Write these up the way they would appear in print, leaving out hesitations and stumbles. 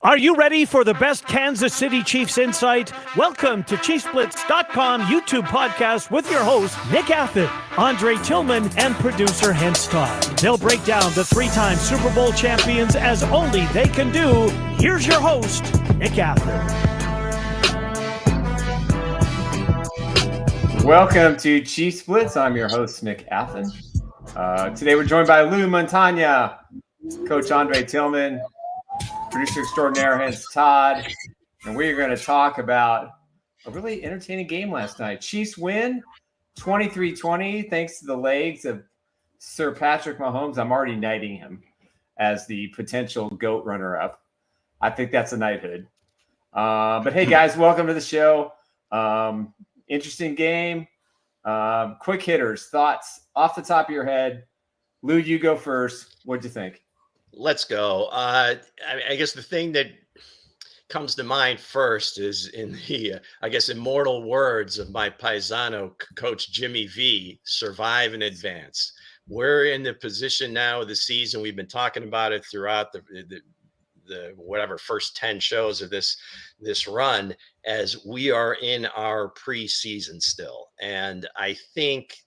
Are you ready for the best Kansas City Chiefs insight? Welcome to ChiefsBlitz.com YouTube podcast with your hosts, Nick Athen, Andre Tillman, and producer Hence Todd. They'll break down the three-time Super Bowl champions as only they can do. Here's your host, Nick Athen. Welcome to Chiefs Blitz. I'm your host, Nick Athen. Today we're joined by Lou Montagna, Coach Andre Tillman, producer extraordinaire Hence Todd, and we're going to talk about a really entertaining game last night. Chiefs win 23-20 thanks to the legs of Sir Patrick Mahomes. I'm already knighting him as the potential GOAT runner-up. I think that's a knighthood. But hey, guys, welcome to the show. Interesting game. Quick hitters, thoughts off the top of your head. Lou, you go first. What'd you think? Let's go. I guess the thing that comes to mind first is in the, immortal words of my paisano, Coach Jimmy V, survive and advance. We're in the position now of the season. We've been talking about it throughout the whatever first 10 shows of this run, as we are in our preseason still. And I think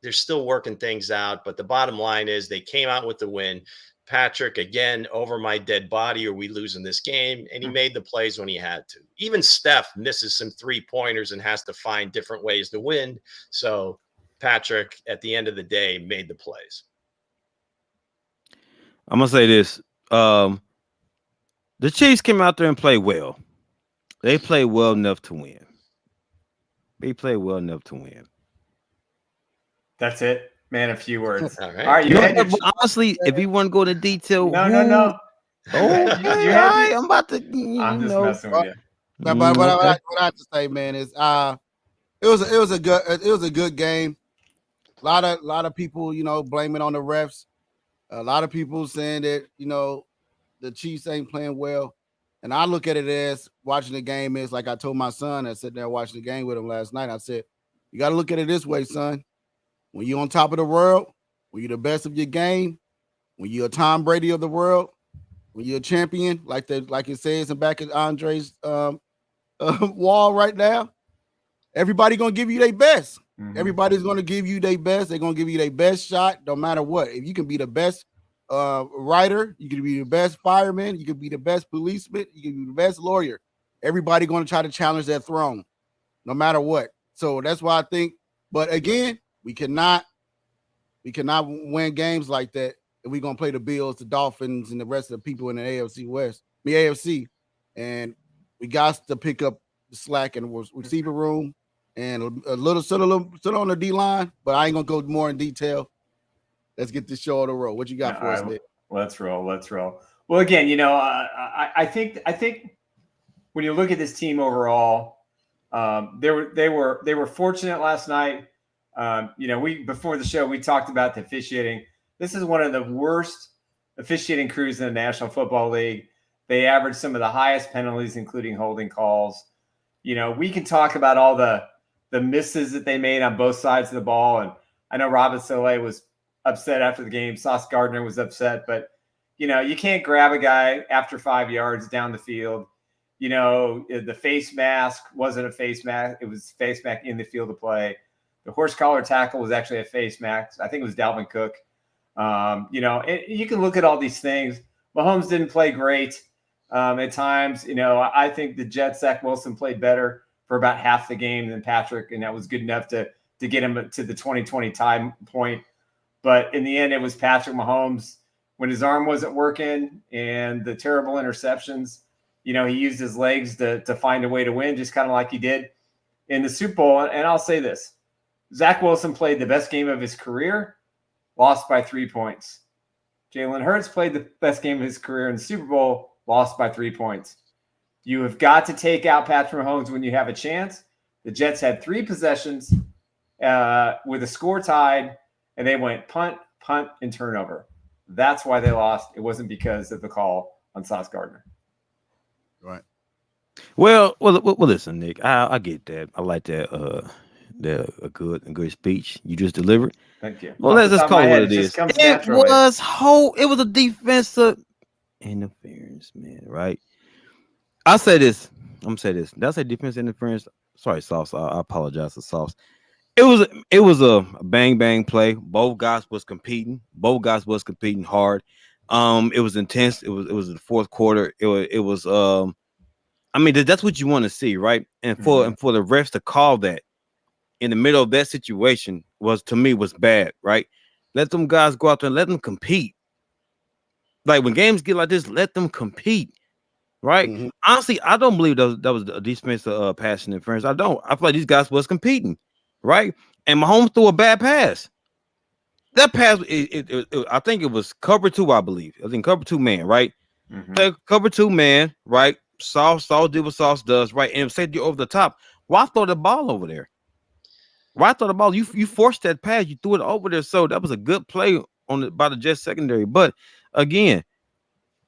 they're still working things out, but the bottom line is they came out with the win. Patrick, again, over my dead body, or we losing this game, and he made the plays when he had to. Even Steph misses some three-pointers and has to find different ways to win. So Patrick, at the end of the day, made the plays. I'm going to say this. The Chiefs came out there and played well. They played well enough to win. That's it. Man, a few words. All right. All right. Honestly, if you want to go into detail, No. Oh, I'm about to. I'm just messing with you. But what I have to say, man, is it was a good game. A lot of people, blaming on the refs. A lot of people saying that the Chiefs ain't playing well, and I look at it as watching the game is like I told my son. I sat there watching the game with him last night. I said, you got to look at it this way, son. When you're on top of the world, when you're the best of your game, when you're a Tom Brady of the world, when you're a champion, like it says in back of Andre's wall right now, everybody gonna give you their best. Mm-hmm. Everybody's gonna give you their best. They're gonna give you their best shot, no matter what. If you can be the best writer, you can be the best fireman, you can be the best policeman, you can be the best lawyer. Everybody gonna try to challenge that throne, no matter what. So that's why I think. But again, we cannot win games like that if we're gonna play the Bills, the Dolphins, and the rest of the people in the AFC, and we got to pick up the slack in the receiver room and a little on the D line. But I ain't gonna go more in detail. Let's get this show on the road. What you got for us, Nick? Let's roll. Well, again, I think when you look at this team overall, they were fortunate last night. Before the show, we talked about the officiating. This is one of the worst officiating crews in the National Football League. They average some of the highest penalties, including holding calls. We can talk about all the misses that they made on both sides of the ball. And I know Robin Saleh was upset after the game. Sauce Gardner was upset. But, you can't grab a guy after 5 yards down the field. The face mask wasn't a face mask. It was face mask in the field of play. The horse collar tackle was actually a face mask. I think it was Dalvin Cook. You can look at all these things. Mahomes didn't play great at times. I think the Jets, Zach Wilson, played better for about half the game than Patrick, and that was good enough to get him to the 2020 time point. But in the end, it was Patrick Mahomes when his arm wasn't working and the terrible interceptions. He used his legs to find a way to win, just kind of like he did in the Super Bowl. And I'll say this. Zach Wilson played the best game of his career, lost by 3 points. Jalen Hurts played the best game of his career in the Super Bowl, lost by 3 points. You have got to take out Patrick Mahomes when you have a chance. The Jets had 3 possessions with a score tied, and they went punt, and turnover. That's why they lost. It wasn't because of the call on Sauce Gardner. Right. Well, listen, Nick, I get that. I like that. A good speech you just delivered. Thank you. Well, let's call it what it is. It was a defensive interference, man. Right? I say this. I'm gonna say this. That's a defense interference. Sorry, Sauce. I apologize to Sauce. It was a bang bang play. Both guys was competing. Both guys was competing hard. It was intense. It was the fourth quarter. It was. I mean, that's what you want to see, right? And for the refs to call that in the middle of that situation was, to me, was bad, right? Let them guys go out there and let them compete. Like when games get like this, let them compete, right? Mhm. Honestly, I don't believe that was a defensive pass interference. I don't. I feel like these guys was competing, right? And Mahomes threw a bad pass. That pass, I think it was cover two, I believe. I think cover two man, right? Cover two man, right? Sauce did what Sauce does, right? And safety over the top. Why throw the ball over there? Why throw the ball? You forced that pass, you threw it over there. So that was a good play by the Jets secondary. But again,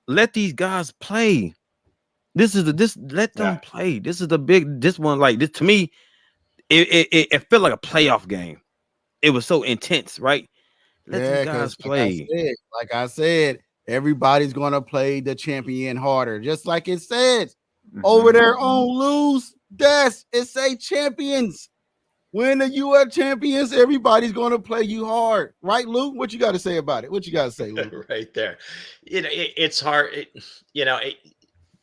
let these guys play. Let them play. This is this one, like this to me, it felt like a playoff game. It was so intense, right? Let them guys play. Like I said, everybody's gonna play the champion harder, just like it says over there on Lose Desk. It say champions. When you are champions, everybody's gonna play you hard, right, Lou? What you got to say about it? What you got to say, Lou? Right there. It's hard.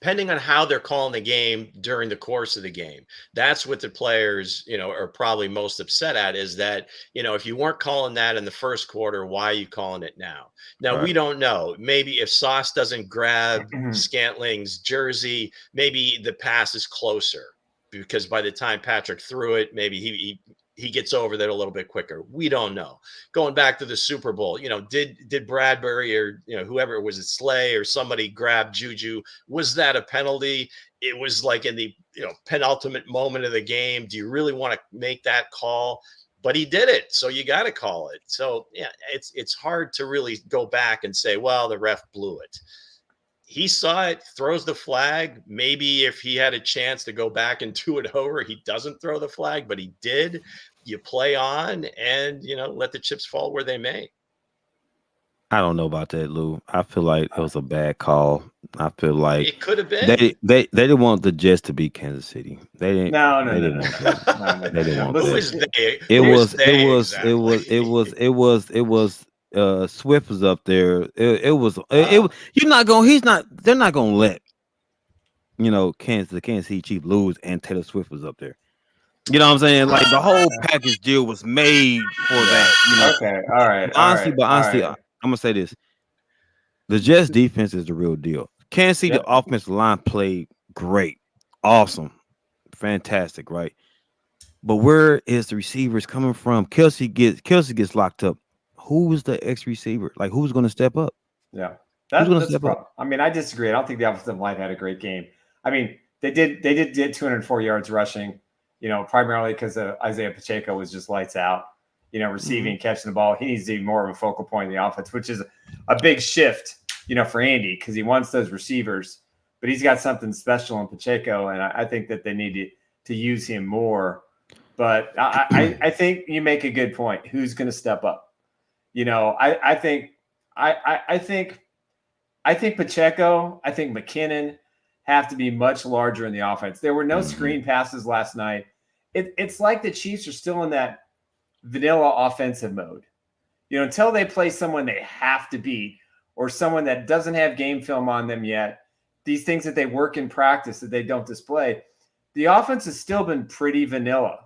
Depending on how they're calling the game during the course of the game, that's what the players, are probably most upset at, is that, if you weren't calling that in the first quarter, why are you calling it now? Now, we don't know. Maybe if Sauce doesn't grab Scantling's jersey, maybe the pass is closer, because by the time Patrick threw it, maybe he gets over that a little bit quicker. We don't know. Going back to the Super Bowl, did Bradbury or whoever it was, it Slay or somebody grab Juju? Was that a penalty? It was like in the penultimate moment of the game. Do you really want to make that call? But he did it, so you got to call it. So yeah, it's hard to really go back and say, well, the ref blew it. He saw it, throws the flag. Maybe if he had a chance to go back and do it over, he doesn't throw the flag, but he did. You play on and, let the chips fall where they may. I don't know about that, Lou. I feel like it was a bad call. I feel like it could have been. They didn't want the Jets to beat Kansas City. They didn't. No. They didn't want that. It was Swift was up there. They're not gonna let the Kansas City Chiefs lose, and Taylor Swift was up there. You know what I'm saying? Like the whole package deal was made for that. Okay, all right. Honestly, I'm gonna say this: the Jets defense is the real deal. Kansas City, the offensive line played great, awesome, fantastic, right? But where is the receivers coming from? Kelsey gets locked up. Who is the X receiver? Like, who's going to step up? Yeah, that's the problem. I mean, I disagree. I don't think the offensive line had a great game. I mean, they did 204 yards rushing, primarily because Isaiah Pacheco was just lights out, receiving, catching the ball. He needs to be more of a focal point in the offense, which is a big shift, for Andy, because he wants those receivers, but he's got something special in Pacheco, and I think that they need to use him more. But I think you make a good point. Who's going to step up? I think Pacheco, I think McKinnon have to be much larger in the offense. There were no screen passes last night. It's like the Chiefs are still in that vanilla offensive mode. Until they play someone they have to beat or someone that doesn't have game film on them yet, these things that they work in practice that they don't display, the offense has still been pretty vanilla.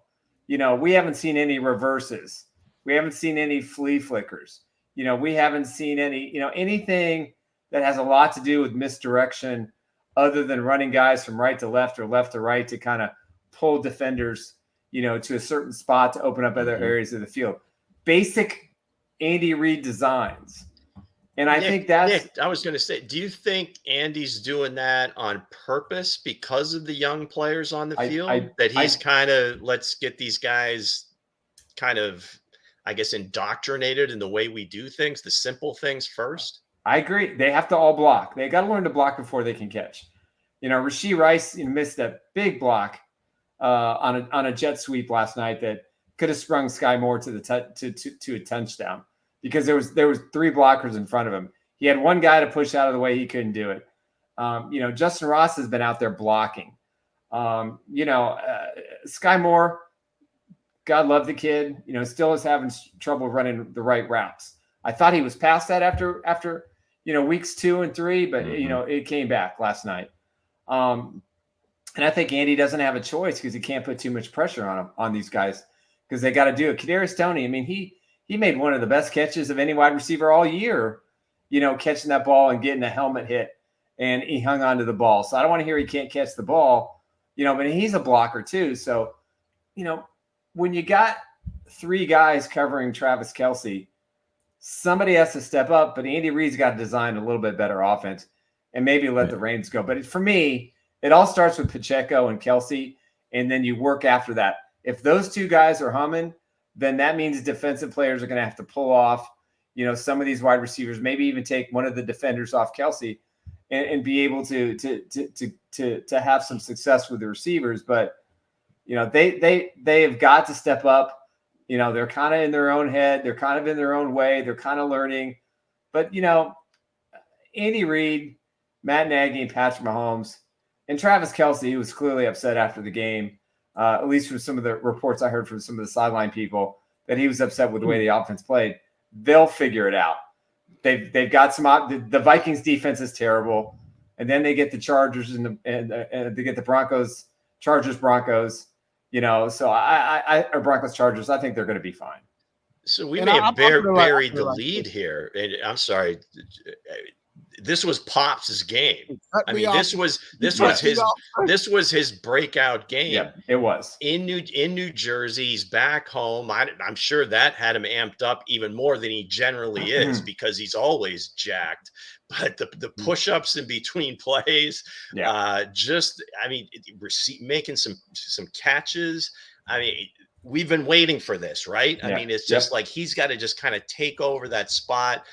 We haven't seen any reverses. We haven't seen any flea flickers. We haven't seen any, anything that has a lot to do with misdirection other than running guys from right to left or left to right to kind of pull defenders, to a certain spot to open up other areas of the field. Basic Andy Reid designs. And I think that's – I was going to say, do you think Andy's doing that on purpose because of the young players on the field? That he's kind of, let's get these guys kind of – I guess indoctrinated in the way we do things, the simple things first. I agree. They have to all block. They got to learn to block before they can catch. Rashee Rice missed that big block on a jet sweep last night that could have sprung Sky Moore to a touchdown because there was 3 blockers in front of him. He had one guy to push out of the way. He couldn't do it. Justin Ross has been out there blocking. Sky Moore, God love the kid, still is having trouble running the right routes. I thought he was past that after weeks 2 and 3, but it came back last night. And I think Andy doesn't have a choice because he can't put too much pressure on these guys because they got to do it. Kadarius Toney, I mean, he made one of the best catches of any wide receiver all year, catching that ball and getting a helmet hit, and he hung on to the ball. So I don't want to hear he can't catch the ball, but he's a blocker too. So, when you got 3 guys covering Travis Kelce, somebody has to step up, but Andy Reid's got to design a little bit better offense and maybe let the reins go. But for me, it all starts with Pacheco and Kelce, and then you work after that. If those 2 guys are humming, then that means defensive players are going to have to pull off, some of these wide receivers, maybe even take one of the defenders off Kelce and be able to have some success with the receivers. But, they have got to step up. They're kind of in their own head. They're kind of in their own way. They're kind of learning. But, Andy Reid, Matt Nagy, and Patrick Mahomes, and Travis Kelce, who was clearly upset after the game, at least from some of the reports I heard from some of the sideline people, that he was upset with the way the offense played. They'll figure it out. They've got some – the Vikings defense is terrible. And then they get the Chargers and they get the Broncos, Chargers-Broncos. So or Broncos Chargers, I think they're going to be fine. So we may have buried the lead here. And I'm sorry. This was Pop's game. I mean, this was his breakout game. Yeah, it was in New Jersey. He's back home. I'm sure that had him amped up even more than he generally is because he's always jacked. But the push-ups in between plays, making some catches. I mean, we've been waiting for this, right? I mean, it's just like he's got to just kind of take over that spot.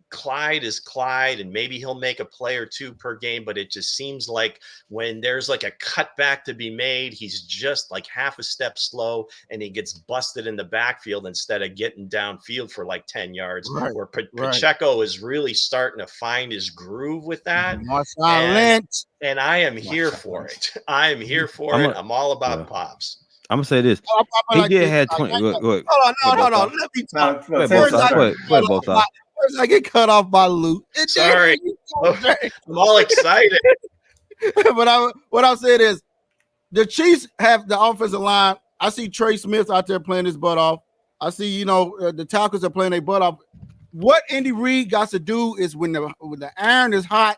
Clyde is Clyde, and maybe he'll make a play or 2 per game, but it just seems like when there's like a cutback to be made, he's just like half a step slow and he gets busted in the backfield instead of getting downfield for like 10 yards. Right, where Pacheco is really starting to find his groove with that. And I am here for it. I am here for it. I'm all about Pops. I'm gonna say this. He did have 20. Go ahead. Hold on. Let me talk. First, I get cut off by Luke. Sorry. I'm all excited. But what I'm saying is the Chiefs have the offensive line. I see Trey Smith out there playing his butt off. I see, the tackles are playing their butt off. What Andy Reid got to do is when the iron is hot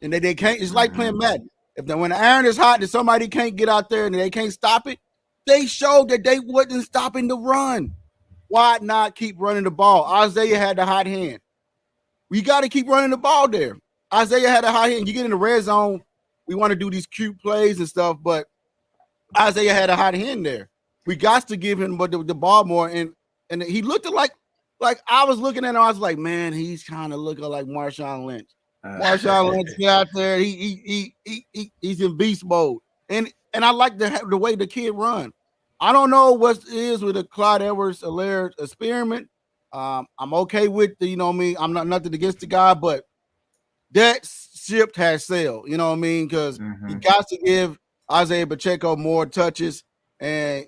and they can't, it's like playing Madden. When the iron is hot and somebody can't get out there and they can't stop it, they showed that they wasn't stopping the run. Why not keep running the ball? Isaiah had the hot hand. We got to keep running the ball there. Isaiah had a hot hand. You get in the red zone, we want to do these cute plays and stuff, but Isaiah had a hot hand there. We got to give him the ball more, and he looked like I was looking at him. I was like, man, he's kind of looking like Marshawn Lynch. Marshawn Lynch out there. He's in beast mode, and I like the way the kid run. I don't know what it is with the Clyde Edwards-Helaire experiment. I'm okay with I'm not nothing against the guy, but that ship has sailed. You know what I mean? Because he got to give Isaiah Pacheco more touches and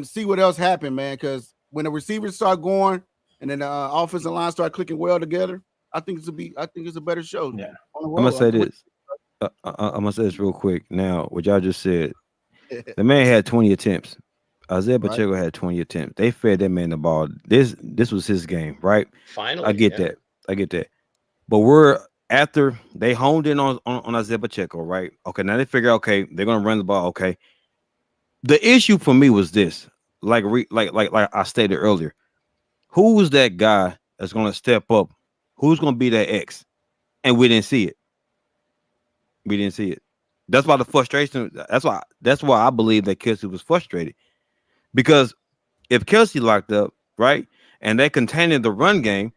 see what else happened, man. Because when the receivers start going and then the offensive line start clicking well together, I think it's a better show. Yeah, I'm gonna say this. I'm gonna say this real quick. Now, what y'all just said, the man had 20 attempts. Isaiah Pacheco had 20 attempts. They fed that man the ball. This was his game, right? Finally, I get that. But we're after they honed in on Isaiah Pacheco, right? Okay, now they figure, okay, they're gonna run the ball. Okay. The issue for me was this, like I stated earlier, who was that guy that's gonna step up? Who's gonna be that X? And we didn't see it. That's why the frustration. That's why I believe that Kelce was frustrated, because if Kelce locked up, right, and they containing the run game,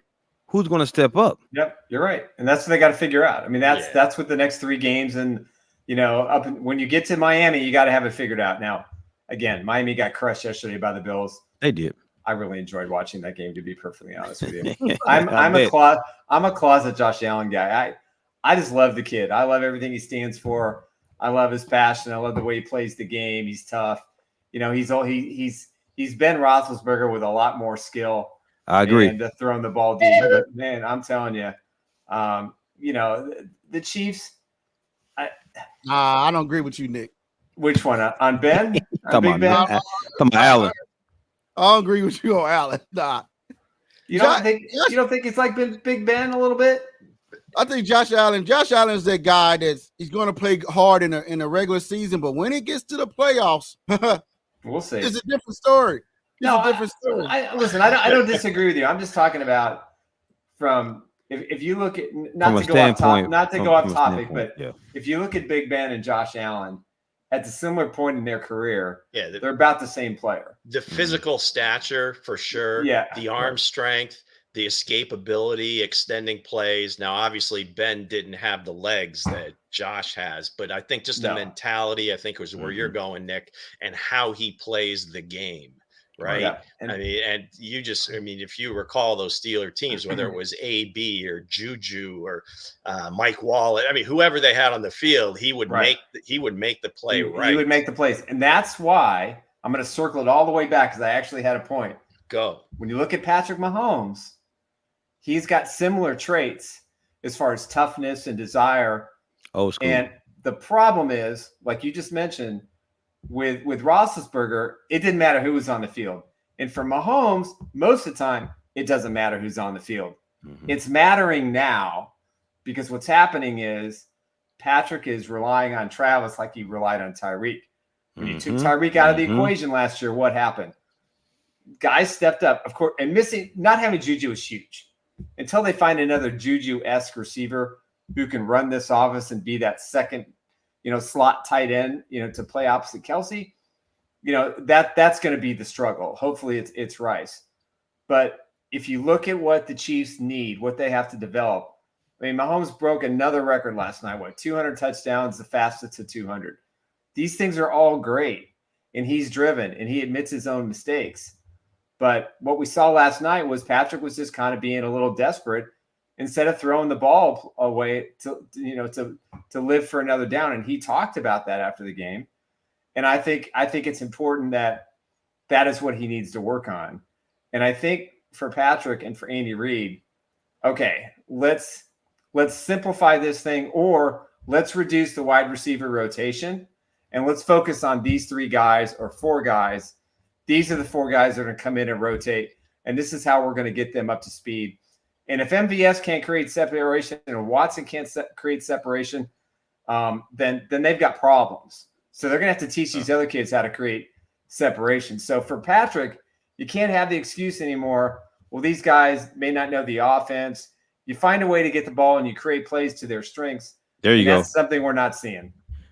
who's going to step up? Yep, you're right, and that's what they got to figure out. I mean, that's what the next 3 games, and when you get to Miami, you got to have it figured out. Now, again, Miami got crushed yesterday by the Bills. They did. I really enjoyed watching that game, to be perfectly honest with you. I'm a closet Josh Allen guy. I just love the kid. I love everything he stands for. I love his passion. I love the way he plays the game. He's tough. You know, he's Ben Roethlisberger with a lot more skill. I agree. And throwing the ball deep. But man, I'm telling you, you know, the Chiefs. I don't agree with you, Nick. Which one? On Ben? On Big Ben? Come on, Allen. I don't agree with you on Allen. Nah. You don't think it's like Big Ben a little bit? I think Josh Allen is that guy he's going to play hard in a regular season, but when it gets to the playoffs, we'll see. It's a different story. Listen, I don't disagree with you. I'm just talking about from if you look at not to go off topic, but if you look at Big Ben and Josh Allen at a similar point in their career, they're about the same player. The physical stature for sure. Yeah. The arm strength, the escapability, extending plays. Now, obviously, Ben didn't have the legs that Josh has, but I think just the mentality, I think was where you're going, Nick, and how he plays the game. Right. Yeah. If you recall those Steeler teams, whether it was AB or Juju or Mike Wallet, whoever they had on the field, he would make the play right. He would make the plays. And that's why I'm going to circle it all the way back because I actually had a point. Go. When you look at Patrick Mahomes, he's got similar traits as far as toughness and desire. Oh, school. And the problem is, like you just mentioned, with Roethlisberger, it didn't matter who was on the field. And for Mahomes, most of the time, it doesn't matter who's on the field. Mm-hmm. It's mattering now because what's happening is Patrick is relying on Travis like he relied on Tyreek. When you took Tyreek out of the equation last year, what happened? Guys stepped up, of course, and not having Juju is huge. Until they find another Juju-esque receiver who can run this offense and be that second, slot tight end, to play opposite Kelce, that's going to be the struggle. Hopefully it's Rice. But if you look at what the Chiefs need, what they have to develop, Mahomes broke another record last night. 200 touchdowns, the fastest to 200. These things are all great, and he's driven, and he admits his own mistakes. But what we saw last night was Patrick was just kind of being a little desperate instead of throwing the ball away to live for another down. And he talked about that after the game. And I think it's important that is what he needs to work on. And I think for Patrick and for Andy Reid, okay, let's simplify this thing, or let's reduce the wide receiver rotation and let's focus on these 3 guys or 4 guys. These are the 4 guys that are going to come in and rotate. And this is how we're going to get them up to speed. And if MVS can't create separation and Watson can't create separation, then they've got problems. So they're going to have to teach these other kids how to create separation. So for Patrick, you can't have the excuse anymore. Well, these guys may not know the offense. You find a way to get the ball and you create plays to their strengths. There you go. That's something we're not seeing.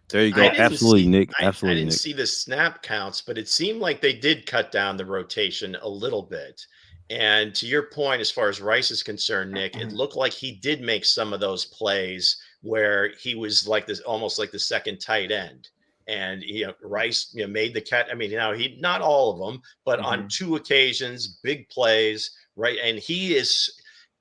There you go. Absolutely, Nick. Absolutely, I didn't see the snap counts, but it seemed like they did cut down the rotation a little bit. And to your point, as far as Rice is concerned, Nick, it looked like he did make some of those plays where he was like this, almost like the second tight end. And Rice, made the catch. He not all of them, but on 2 occasions, big plays, right? And he is.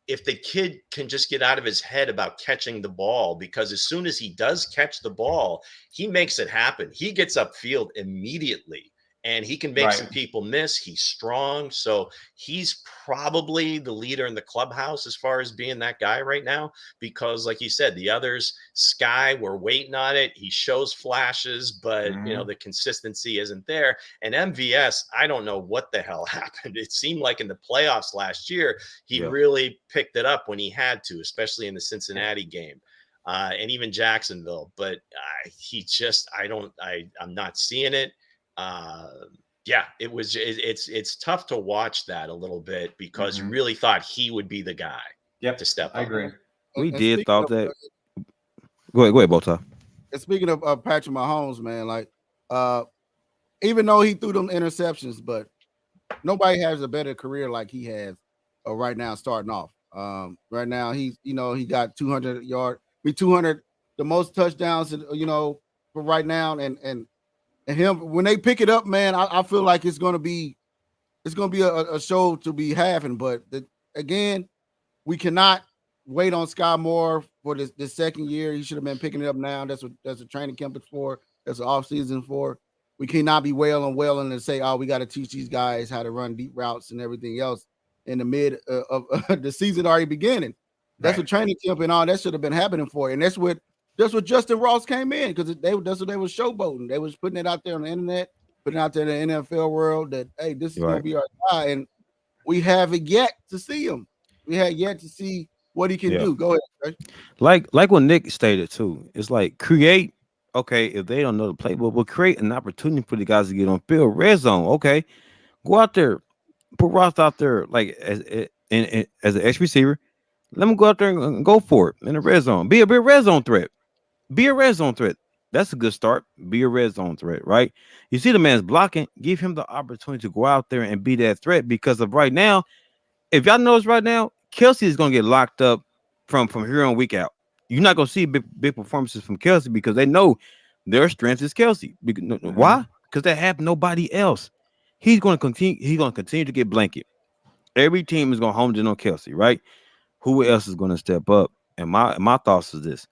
If the kid can just get out of his head about catching the ball, because as soon as he does catch the ball, he makes it happen. He gets upfield immediately and he can make some people miss. He's strong. So he's probably the leader in the clubhouse as far as being that guy right now, because like you said, the others, Sky, we're waiting on it. He shows flashes, but the consistency isn't there. And MVS, I don't know what the hell happened. It seemed like in the playoffs last year, he really picked it up when he had to, especially in the Cincinnati game. And even Jacksonville, but I'm not seeing it. It's tough to watch that a little bit because you really thought he would be the guy to step up. I agree. We did thought that. Go ahead, Bota. And speaking of Patrick Mahomes, man, even though he threw them interceptions, but nobody has a better career like he has right now starting off. Right now, he got 200 yards, 200, the most touchdowns, for right now, and him when they pick it up, man, I feel like it's gonna be a show to be having. But again, we cannot wait on Sky Moore for this second year. He should have been picking it up now. That's what training camp is for. That's what off season for. We cannot be wailing and say, oh, we got to teach these guys how to run deep routes and everything else in the mid of the season already beginning. That's what training camp and all that should have been happening for. And that's what Justin Ross came in, because that's what they was showboating. They was putting it out there on the internet, putting it out there in the NFL world that, hey, this is going to be our guy. And we haven't yet to see him. We had yet to see what he can do. Go ahead. Right? Like what Nick stated too. It's like create. Okay, if they don't know the playbook, we'll create an opportunity for the guys to get on field. Red zone. Okay, go out there, put Ross out there like as an X receiver. Let him go out there and go for it in the red zone. Be a red zone threat. Be a red zone threat. That's a good start. Be a red zone threat, right? You see the man's blocking. Give him the opportunity to go out there and be that threat, because of right now. If y'all notice right now, Kelsey is going to get locked up from here on week out. You're not going to see big performances from Kelsey, because they know their strength is Kelsey. Why? Because they have nobody else. He's going to continue. He's going to continue to get blanket. Every team is going to home in on Kelsey, right? Who else is going to step up? And my thoughts is this: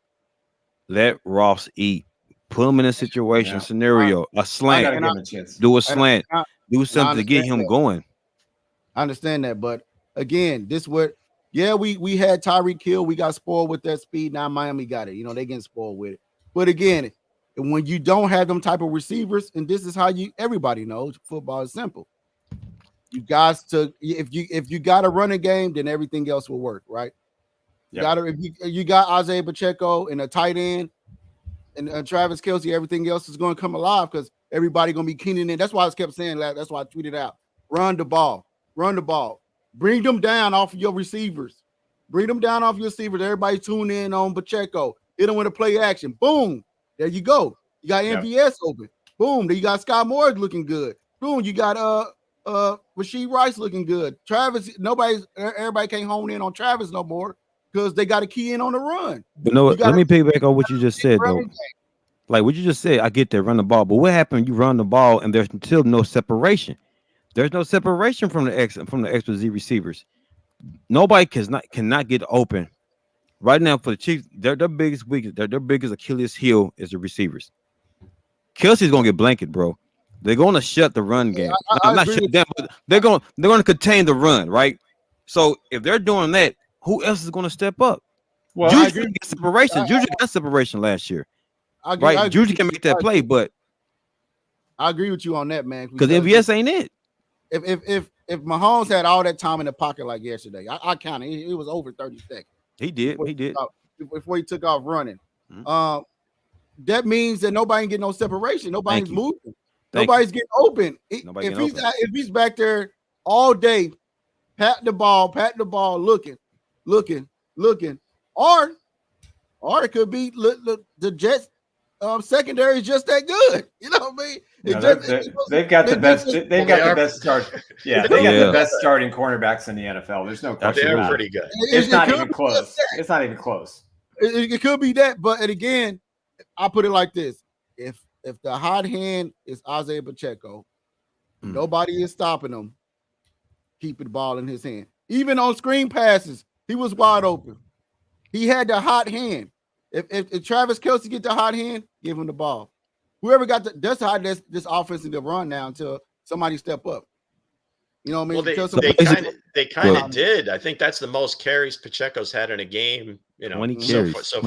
let Ross eat. Put him in a situation, scenario, a slant. I gotta give him a chance. Do a slant. Do something to get him going. I understand that, but again, we had Tyreek Hill. We got spoiled with that speed. Now Miami got it. They getting spoiled with it. But again, when you don't have them type of receivers, and this is how everybody knows football is simple. You guys if you got a running game, then everything else will work, right? If you got Isaiah Pacheco and a tight end and Travis Kelce, everything else is going to come alive, because everybody going to be keening in. That's why I kept saying that. That's why I tweeted out, run the ball. Bring them down off of your receivers. Everybody tune in on Pacheco. Hit them with a play action. Boom. There you go. You got MVS open. Boom. Then you got Scott Moore looking good. Boom. You got Rashee Rice looking good. Travis, everybody can't hone in on Travis no more, because they got to key in on the run. But no, let me piggyback on what you just said, though. Like what you just said, I get that, run the ball. But what happened? You run the ball and there's still no separation. There's no separation from the X to Z receivers. Nobody cannot get open right now for the Chiefs. Their biggest weakness, their biggest Achilles heel is the receivers. Kelsey's gonna get blanket, bro. They're gonna shut the run game. Not shut down, but they're gonna contain the run, right? So if they're doing that, who else is gonna step up? Well, Juju got separation. Juju got separation last year, right? Juju can make that play, but I agree with you on that, man. Because MVS ain't it. If Mahomes had all that time in the pocket like yesterday, I counted. It was over 30 seconds. He did. Before he took off running. Mm-hmm. That means that nobody can get no separation. Nobody's moving. Nobody's getting open. If he's back there all day, patting the ball, looking, or it could be the Jets secondary is just that good. You know what I mean? They've got the best. They've got the best start. Yeah, they got the best starting cornerbacks in the NFL. There's no question. They're pretty good. It's not even close. It's not even close. It could be that, but again, I put it like this: if the hot hand is Isaiah Pacheco, nobody is stopping him. Keeping the ball in his hand, even on screen passes, he was wide open. He had the hot hand. If Travis Kelce get the hot hand, give him the ball. Whoever got that's how this offense is to run now until somebody step up. You know what I mean? Well, they kind of did. I think that's the most carries Pacheco's had in a game. So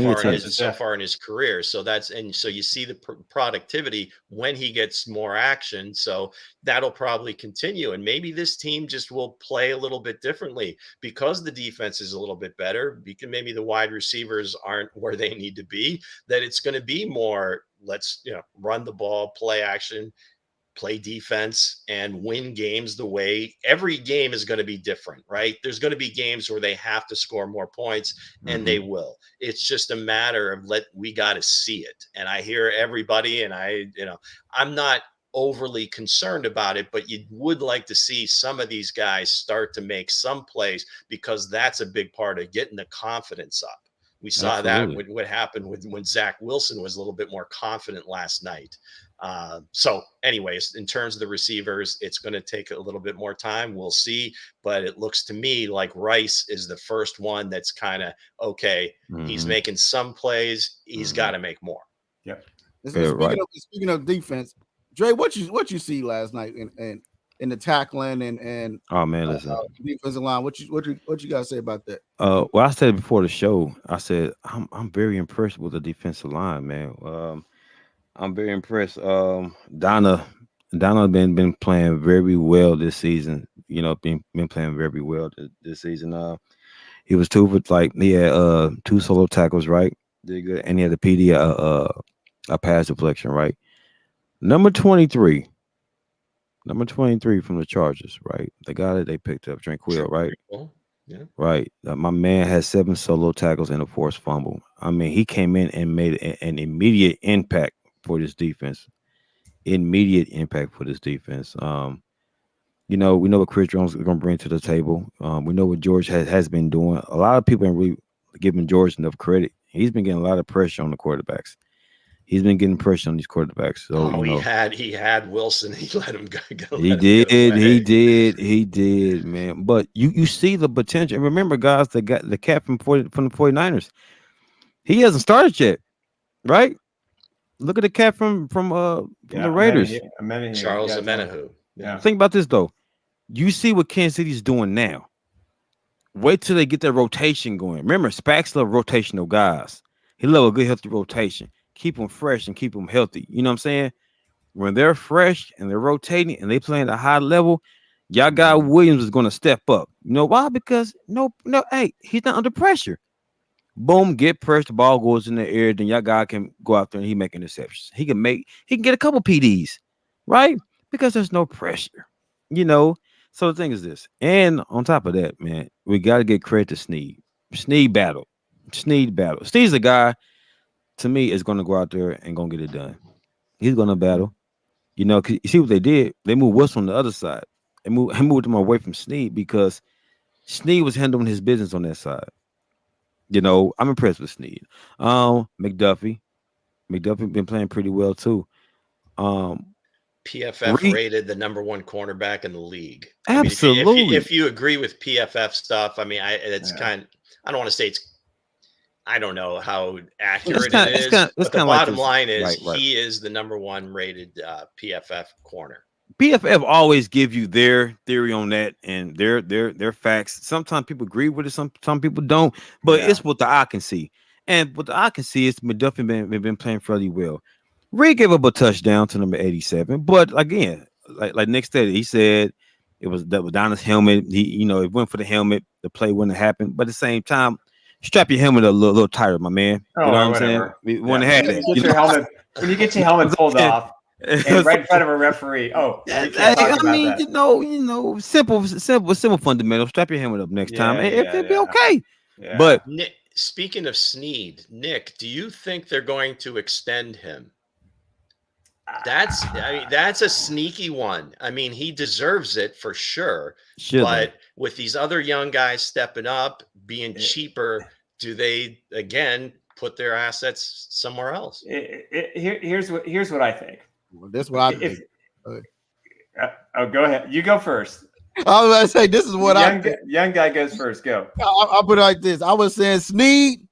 far in his career. So so you see the productivity when he gets more action. So that'll probably continue. And maybe this team just will play a little bit differently because the defense is a little bit better. Because maybe the wide receivers aren't where they need to be. That it's going to be more. Let's run the ball, play action, play defense, and win games the way every game is going to be different, right? There's going to be games where they have to score more points, and they will. It's just a matter of we got to see it. And I hear everybody, and I'm not overly concerned about it, but you would like to see some of these guys start to make some plays, because that's a big part of getting the confidence up. We saw that with what happened when Zach Wilson was a little bit more confident last night. So anyways, in terms of the receivers, it's going to take a little bit more time. We'll see. But it looks to me like Rice is the first one that's kind of, okay, he's making some plays. He's got to make more. Yep. Speaking of defense, Dre, what you see last night in the tackling and oh man, listen, defensive line. What you guys say about that? Well, I said before the show, I said I'm very impressed with the defensive line, man. I'm very impressed. Donna been playing very well this season. You know, been playing very well this season. He was 2 for he had 2 solo tackles, right? Did good, and he had a PD a pass deflection, right? Number 23 from the Chargers, right? The guy that they picked up, Tranquil, right? Yeah. Right. My man has 7 solo tackles and a forced fumble. I mean, he came in and made an immediate impact for this defense. Immediate impact for this defense. You know, we know what Chris Jones is going to bring to the table. We know what George has been doing. A lot of people ain't really giving George enough credit. He's been getting a lot of pressure on the quarterbacks. He's been getting pressure on these quarterbacks. So he had Wilson. He let him go. He did, man. But you see the potential. And remember, guys, the cat from the 49ers. He hasn't started yet, right? Look at the cat from the Raiders. Charles Amenahu. Yeah. Think about this though. You see what Kansas City's doing now. Wait till they get their rotation going. Remember, Spags love rotational guys. He love a good, healthy rotation. Keep them fresh and keep them healthy. You know what I'm saying? When they're fresh and they're rotating and they playing at a high level, y'all guy Williams is going to step up. You know why? Because hey, he's not under pressure. Boom, get pressed, the ball goes in the air, then y'all guy can go out there and he make interceptions. He can get a couple PDs, right? Because there's no pressure, you know. So the thing is this, and on top of that, man, we got to get credit to Snead. Snead battle. Snead's the guy, to me, is going to go out there and going to get it done. He's going to battle. You know, you see what they did? They moved Wilson on the other side. He moved him away from Snead because Snead was handling his business on that side. You know, I'm impressed with Snead. McDuffie been playing pretty well too. PFF rated the number 1 cornerback in the league. Absolutely. I mean, if you agree with PFF stuff, I mean, I don't want to say I don't know how accurate it is. But the bottom line is he is the number 1 rated PFF corner. PFF always give you their theory on that and their facts. Sometimes people agree with it, some people don't, but it's what the eye can see. And what the eye can see is McDuffie been playing fairly well. Reed gave up a touchdown to number 87, but again, like Nick said, he said it was down his helmet. He, it went for the helmet. The play wouldn't have happened, but at the same time, strap your helmet a little tighter, my man. You know what I'm saying? When you get your helmet pulled off. And right in front of a referee. Simple fundamentals. Strap your helmet up next time. It'll be okay. Yeah. But Nick, speaking of Snead, Nick, do you think they're going to extend him? That's a sneaky one. I mean, he deserves it for sure. But with these other young guys stepping up, being cheaper, do they again put their assets somewhere else? Here's what I think. Well, that's what I think. Go ahead. You go first. I was going to say, this is what young guy goes first. Go. I'll put it like this. I was saying Snead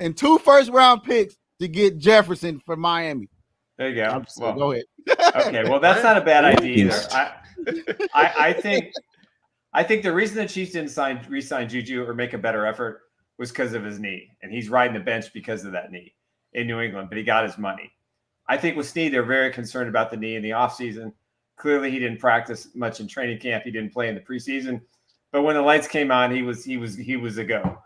and 2 first-round picks to get Jefferson for Miami. There you go. Go ahead. Okay. Well, that's not a bad idea either. I think the reason the Chiefs didn't re-sign Juju or make a better effort was because of his knee, and he's riding the bench because of that knee in New England, but he got his money. I think with Snead, they're very concerned about the knee in the offseason. Clearly, he didn't practice much in training camp. He didn't play in the preseason. But when the lights came on, he was a go.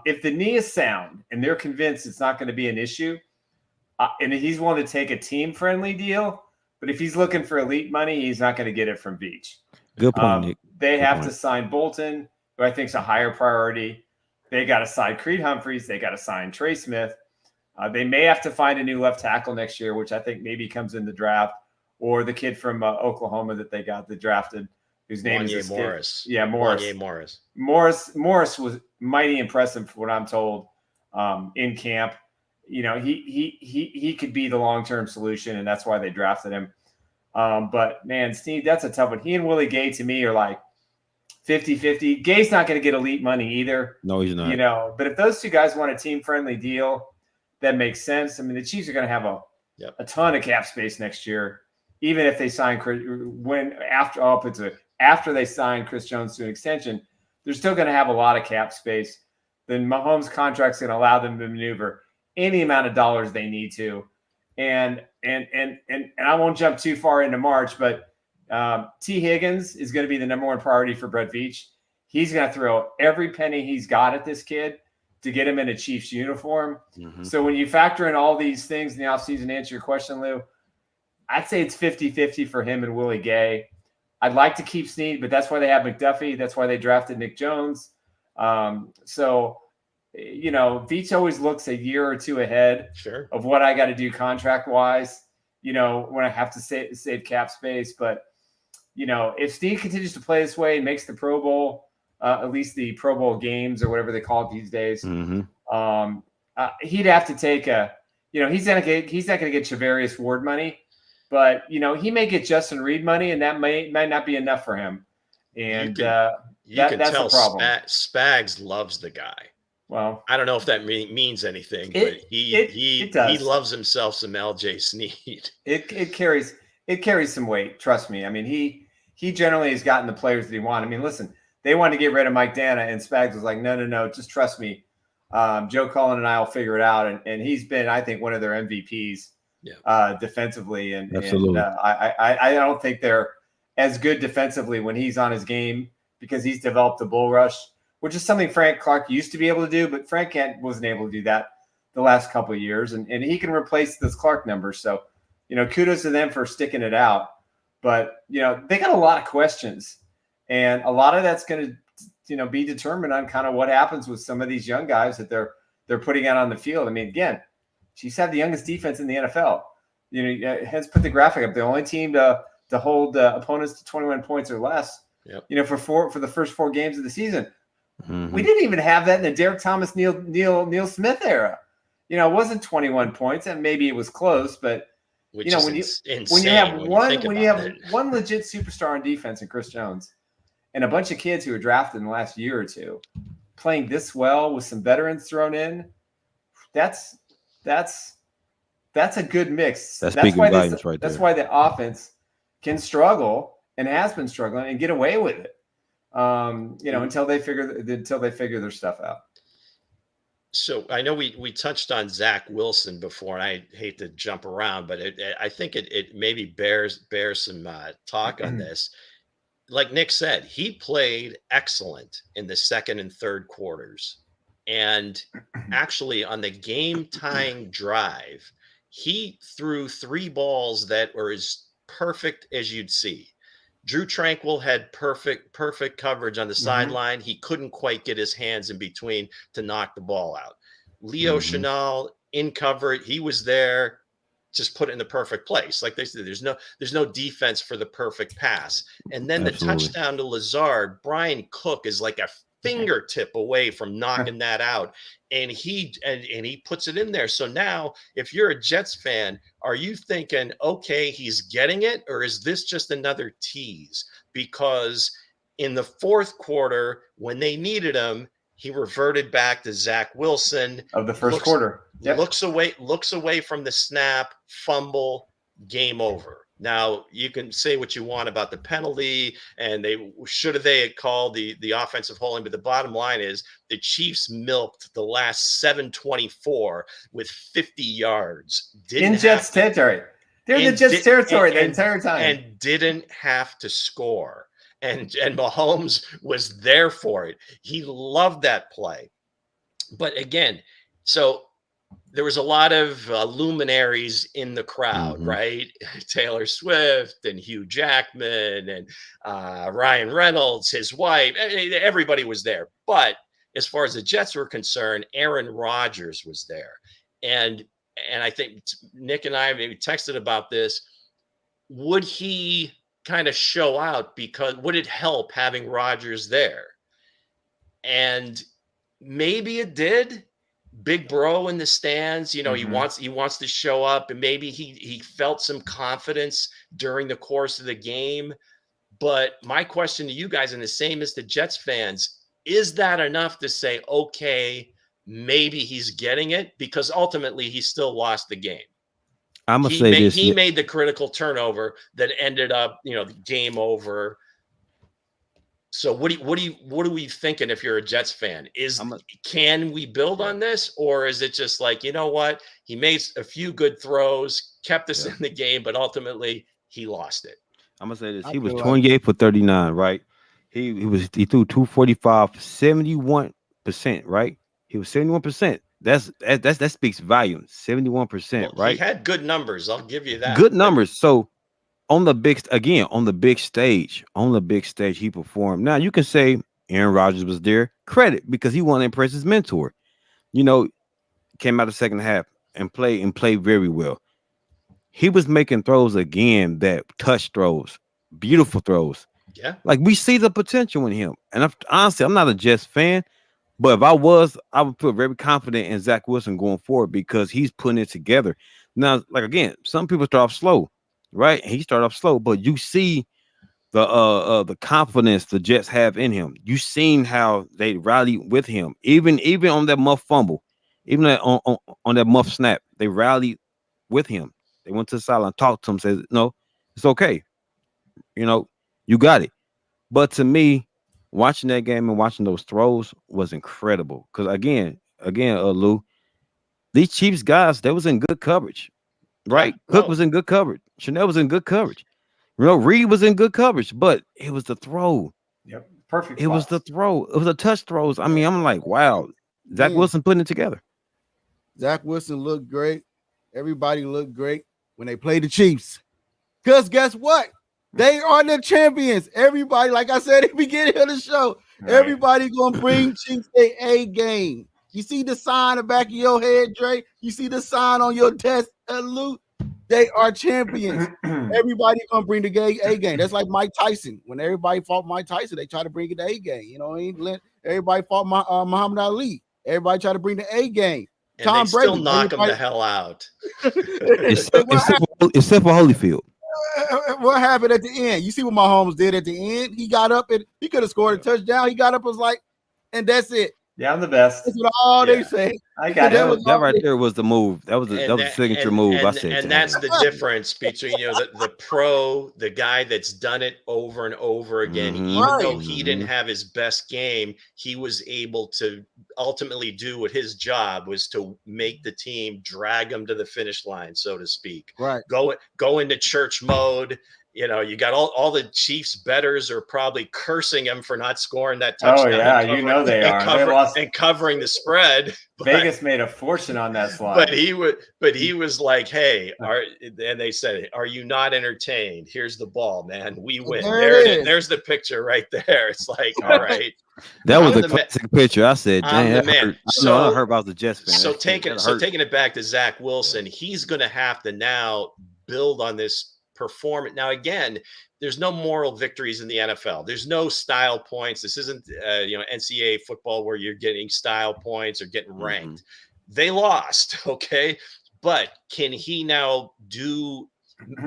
If the knee is sound and they're convinced it's not going to be an issue, and he's willing to take a team-friendly deal, but if he's looking for elite money, he's not going to get it from Beach. Good point, Nick. They have to sign Bolton, who I think is a higher priority. They got to sign Creed Humphreys. They got to sign Trey Smith. They may have to find a new left tackle next year, which I think maybe comes in the draft, or the kid from Oklahoma that they got that drafted, whose name is Morris. Yeah, Morris. Morris was mighty impressive, for what I'm told, in camp. he could be the long-term solution, and that's why they drafted him. But man, Steve, that's a tough one. He and Willie Gay to me are like 50-50. Gay's not going to get elite money either. No, he's not. But if those two guys want a team-friendly deal, that makes sense. I mean, the Chiefs are going to have a ton of cap space next year, even if they sign after they sign Chris Jones to an extension. They're still going to have a lot of cap space. Then Mahomes' contract's going to allow them to maneuver any amount of dollars they need to. And I won't jump too far into March, but T. Higgins is going to be the number one priority for Brett Veach. He's going to throw every penny he's got at this kid to get him in a Chiefs uniform. Mm-hmm. So when you factor in all these things in the offseason, to answer your question, Lou, I'd say it's 50-50 for him and Willie Gay. I'd like to keep Snead, but that's why they have McDuffie. That's why they drafted Nick Jones. Veach always looks a year or two ahead of what I got to do contract-wise, when I have to save cap space. But, if Snead continues to play this way and makes the Pro Bowl, at least the Pro Bowl games or whatever they call it these days, he'd have to take he's not going to get Charvarius Ward money, but, he may get Justin Reed money, and that might not be enough for him. And you can that's tell the problem. Spags loves the guy. Well, I don't know if that means anything, but he loves himself some LJ Snead. It carries some weight. Trust me. I mean, he generally has gotten the players that he wanted. I mean, listen, they wanted to get rid of Mike Dana, and Spags was like, no, just trust me. Joe Cullen and I will figure it out. And he's been, I think, one of their MVPs defensively. And I don't think they're as good defensively when he's on his game, because he's developed the bull rush, which is something Frank Clark used to be able to do, but Frank wasn't able to do that the last couple of years. And he can replace those Clark numbers. So, kudos to them for sticking it out. But, they got a lot of questions. And a lot of that's going to, be determined on kind of what happens with some of these young guys that they're putting out on the field. I mean, again, Chiefs have the youngest defense in the NFL. Hence put the graphic up. The only team to hold opponents to 21 points or less, for the first 4 games of the season. Mm-hmm. We didn't even have that in the Derek Thomas, Neil Smith era. It wasn't 21 points, and maybe it was close, but when you have one legit superstar on defense in Chris Jones, and a bunch of kids who were drafted in the last year or two playing this well with some veterans thrown in, that's a good mix. That's why the offense can struggle and has been struggling and get away with it. Until they figure their stuff out. So I know we touched on Zach Wilson before, and I hate to jump around, but I think it maybe bears some talk on this. Like Nick said, he played excellent in the second and third quarters, and actually on the game-tying drive, he threw 3 balls that were as perfect as you'd see. Drew Tranquil had perfect coverage on the sideline. He couldn't quite get his hands in between to knock the ball out. Leo Chenal in cover, he was there, just put it in the perfect place. Like they said, there's no defense for the perfect pass. And then the touchdown to Lazard, Brian Cook is like a fingertip away from knocking that out, and he puts it in there. So now, if you're a Jets fan, are you thinking, okay, he's getting it, or is this just another tease? Because in the fourth quarter, when they needed him, he reverted back to Zach Wilson of the first quarter. Yep. Looks away from the snap, fumble, game over. Now, you can say what you want about the penalty, and they had called the offensive holding, but the bottom line is the Chiefs milked the last 724 with 50 yards. In Jets territory. They're in the Jets territory the entire time. And didn't have to score. And Mahomes was there for it. He loved that play. But again, so there was a lot of luminaries in the crowd, right? Taylor Swift and Hugh Jackman and Ryan Reynolds, his wife, everybody was there. But as far as the Jets were concerned, Aaron Rodgers was there. And I think Nick and I maybe texted about this. Would he kind of show out, because would it help having Rodgers there? And maybe it did. big bro in the stands. You know, Mhm. he wants to show up, and maybe he felt some confidence during the course of the game. But my question to you guys, and the same as the Jets fans, is that enough to say, okay, maybe he's getting it? Because ultimately he still lost the game. I'm gonna say this. He made the critical turnover that ended up, you know, the game over. So what are we thinking if you're a Jets fan? Can we build on this, or is it just like, you know what? He made a few good throws, kept us in the game, but ultimately he lost it. I'm gonna say this. I He was feel like 28 for 39, right? He threw 245, 71%, right? He was 71%. That speaks volumes. 71%, Well, he right? had good numbers. I'll give you that. Good numbers. So on the big on the big stage, he performed. Now you can say Aaron Rodgers was there. Credit because he wanted to impress his mentor. You know, came out the second half and played very well. He was making throws again that touch throws, beautiful throws. Yeah. Like we see the potential in him. And honestly, I'm not a Jets fan, but if I was, I would feel very confident in Zach Wilson going forward because he's putting it together. Now, like again, some people start off slow, right? He started off slow, but you see the confidence the Jets have in him. You seen how they rallied with him, even on that muff fumble, even on that muff snap, they rallied with him. They went to the sideline, talked to him, said, "No, it's okay. You know, you got it." But to me, watching that game and watching those throws was incredible. Because Lou, these Chiefs guys, they was in good coverage, Yeah. right? Cook No. was in good coverage. Chanel was in good coverage. You know, Reed was in good coverage, but it was the throw. Yep. Perfect It was the spots. throw. It was the touch throws. I mean, I'm like, wow, Zach again, Wilson putting it together. Zach Wilson looked great. Everybody looked great when they played the Chiefs. Because guess what? They are the champions. Everybody, like I said at the beginning of the show, Right. everybody gonna bring Chiefs a game. You see the sign in the back of your head, Dre. You see the sign on your desk, Lou. They are champions. Everybody gonna bring the A game. That's like Mike Tyson. When everybody fought Mike Tyson, they try to bring it the A game. You know what I mean? Everybody fought Muhammad Ali. Everybody try to bring the A game. And Tom they still Brady. knock him the hell out. Except for Holyfield. What happened at the end? You see what Mahomes did at the end? He got up and he could have scored a touchdown. He got up and was like, and that's it. Yeah, I'm the best. That's what all they say. I got That it. was That right there was the move. That was the signature move. I said, and that's the difference between, you know, the pro, the guy that's done it over and over again. Even though he didn't have his best game, he was able to ultimately do what his job was, to make the team, drag them to the finish line, so to speak. Right. Go into church mode. You know, you got all the Chiefs bettors are probably cursing him for not scoring that touchdown. Oh yeah, you know they are. They lost and covering the spread. Vegas made a fortune on that slide. But he was like, "Hey," and they said, "Are you not entertained? Here's the ball, man. We win." There's the picture right there. It's like, all right. That was a classic picture. I said, "Dang, I'm the man." I heard about the Jets fan. So taking it back to Zach Wilson, he's going to have to now build on this performance. Now, again, there's no moral victories in the NFL. There's no style points. This isn't NCAA football where you're getting style points or getting ranked. They lost, okay? But can he now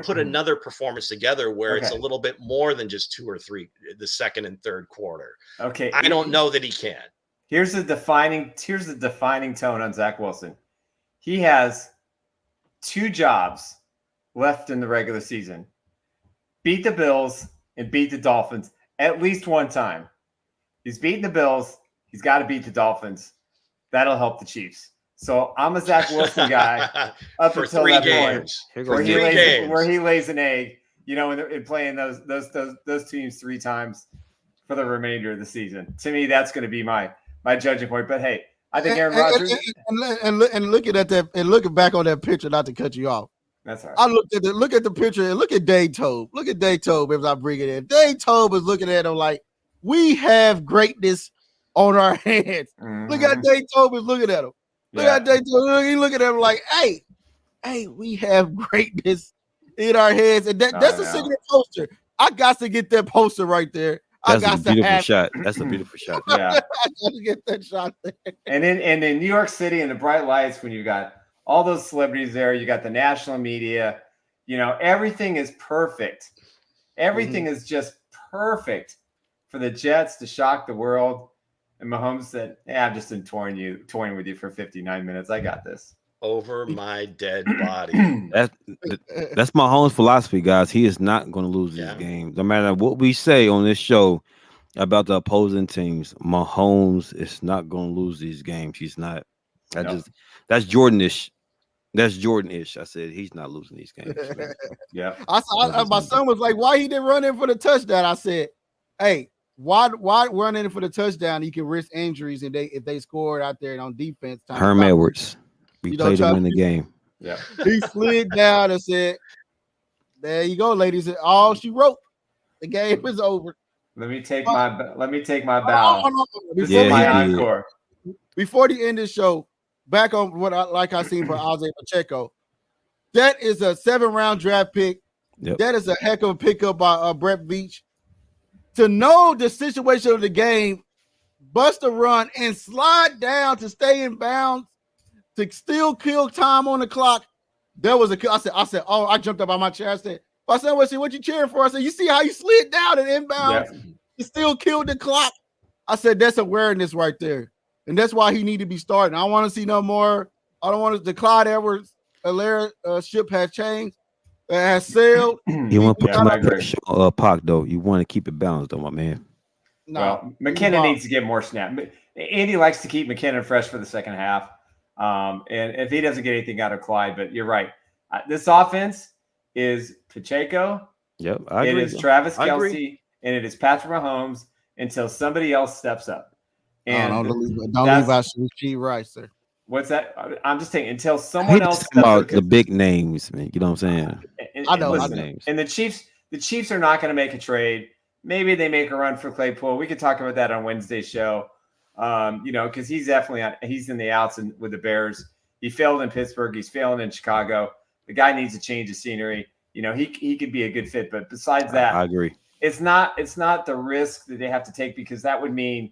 put another performance together where it's a little bit more than just 2 or 3 the second and third quarter? Okay. I don't know that he can. Here's the defining tone on Zach Wilson. He has 2 jobs left in the regular season: beat the Bills and beat the Dolphins at least one time. He's beaten the Bills. He's got to beat the Dolphins. That'll help the Chiefs. So I'm a Zach Wilson guy up for until 3 that games. point where he lays an egg, you know, in playing those teams 3 times for the remainder of the season. To me, that's going to be my judging point. But hey, I think Aaron Rodgers and looking at that and looking back on that picture, not to cut you off. That's all right. I look at the picture and look at Dave Tobe. Look at Dave Tobe as I bring it in. Dave Tobe is looking at him like, we have greatness on our hands. Look at Dave Tobe is looking at him. Look at Dave Tobe. He's looking at him like, hey, we have greatness in our heads. And that's a signature poster. I got to get that poster right there. That's a beautiful shot. That's a beautiful shot. Yeah. I got to get that shot there. And in New York City and the bright lights, when you got all those celebrities there, you got the national media, everything is perfect. Everything is just perfect for the Jets to shock the world. And Mahomes said, I'm just toying with you for 59 minutes. I got this. Over my dead body. That's Mahomes' philosophy, guys. He is not going to lose these games. No matter what we say on this show about the opposing teams, Mahomes is not going to lose these games. He's not. That's Jordan-ish. That's Jordan-ish. I said he's not losing these games. Yeah. My son was like, why he didn't run in for the touchdown? I said, hey, why run in for the touchdown? You can risk injuries, and if they scored out there on defense. Herm Edwards. We played to win the game. Yeah. He slid down and said, there you go, ladies. All she wrote. The game is over. Let me take my bow. This is my encore. Before the end of the show, back on what I seen for Isaiah Pacheco. That is a 7th-round draft pick. Yep. That is a heck of a pickup by Brett Veach. To know the situation of the game, bust a run, and slide down to stay in bounds, to still kill time on the clock. There was I said, oh, I jumped up on my chair. I said, what you cheering for? I said, you see how you slid down and inbound? Yeah. You still killed the clock. I said, that's awareness right there. And that's why he need to be starting. I want to see no more. I don't want the Clyde Edwards-Helaire ship has changed. Has sailed. You want to put too much pressure on Pac, though. You want to keep it balanced, though, my man. No, well, McKinnon needs to get more snap. Andy likes to keep McKinnon fresh for the second half. And if he doesn't get anything out of Clyde, but you're right. This offense is Pacheco. Yep, it is Travis Kelce, and it is Patrick Mahomes until somebody else steps up. And don't leave out Sheet Rice, sir. What's that? I'm just saying until someone else steps about the big names, man. You know what I'm saying? I know names. And the Chiefs are not going to make a trade. Maybe they make a run for Claypool. We could talk about that on Wednesday's show. Because he's definitely he's in the outs with the Bears. He failed in Pittsburgh. He's failing in Chicago. The guy needs a change of scenery. He could be a good fit. But besides that, I agree. It's not the risk that they have to take, because that would mean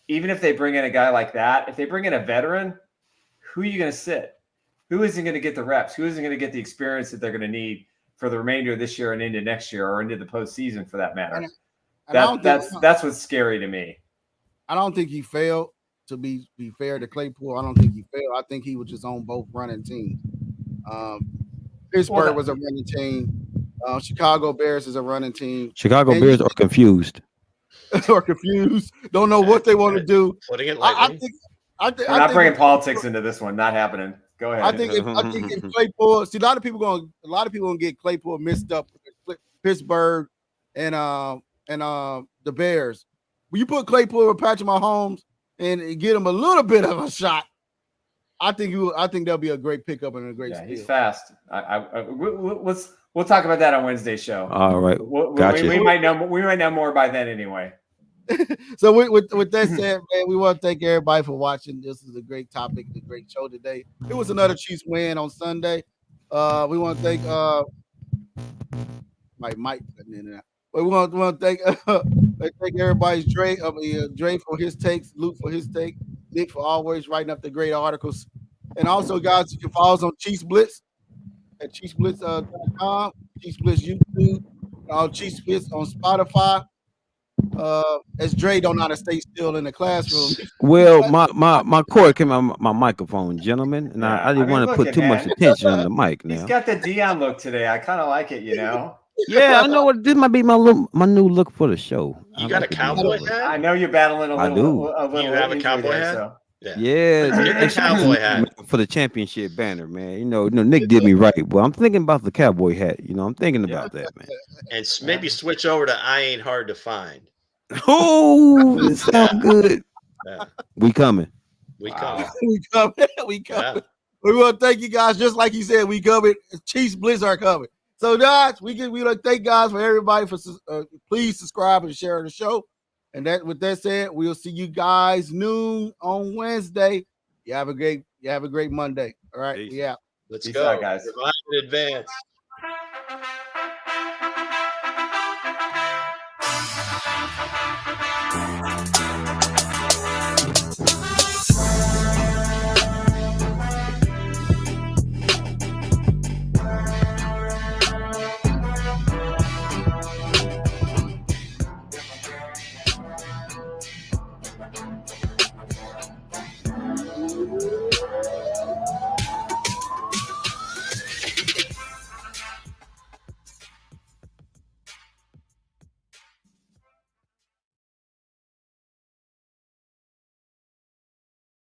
even if they bring in a guy like that, if they bring in a veteran, who are you going to sit? Who isn't going to get the reps? Who isn't going to get the experience that they're going to need for the remainder of this year and into next year or into the postseason, for that matter? That's what's scary to me. I don't think he failed, to be fair to Claypool. I don't think he failed. I think he was just on both running teams. Pittsburgh was a running team. Chicago Bears is a running team. Chicago Bears are confused. Don't know what they want to do. Putting it lightly. We're not bringing politics into this one. Not happening. Go ahead. I think if Claypool, a lot of people gonna get Claypool mixed up with Pittsburgh and the Bears. When you put Claypool with Patrick Mahomes and get him a little bit of a shot, I think that'll be a great pickup and a great steal. He's fast. We'll talk about that on Wednesday's show. All right, gotcha. We might know more by then anyway. So with that said, man, we want to thank everybody for watching. This is a great topic, a great show today. It was another Chiefs win on Sunday. We want to thank Mike. But we want to thank everybody's Dre for his takes, Luke for his take, Nick for always writing up the great articles. And also, guys, you can follow us on Chiefs Blitz at ChiefsBlitz.com, Chiefs Blitz YouTube, Chiefs Blitz on Spotify. As Dre don't know how to stay still in the classroom. Well, my cord came on my microphone, gentlemen, and I didn't want to put too much attention on the mic. Now he's got the Dion look today. I kind of like it, Yeah, I know what this might be my new look for the show. You got a cowboy hat? I know you're battling a little. I do. You have a cowboy hat? So. Yeah, the cowboy hat for the championship banner, man. You know, Nick did me right. Well, I'm thinking about the cowboy hat. I'm thinking about that, man. And maybe switch over to "I Ain't Hard to Find." Oh, that sounds good. Yeah. We coming. We coming. Yeah. We want to thank you guys. Just like you said, we coming. Chiefs Blitz are coming. So, guys, we want to thank guys for everybody for please subscribe and share the show. And with that said, we'll see you guys noon on Wednesday. You have a great Monday. All right. Peace. Yeah. Let's Peace go, out, guys. Revive in advance.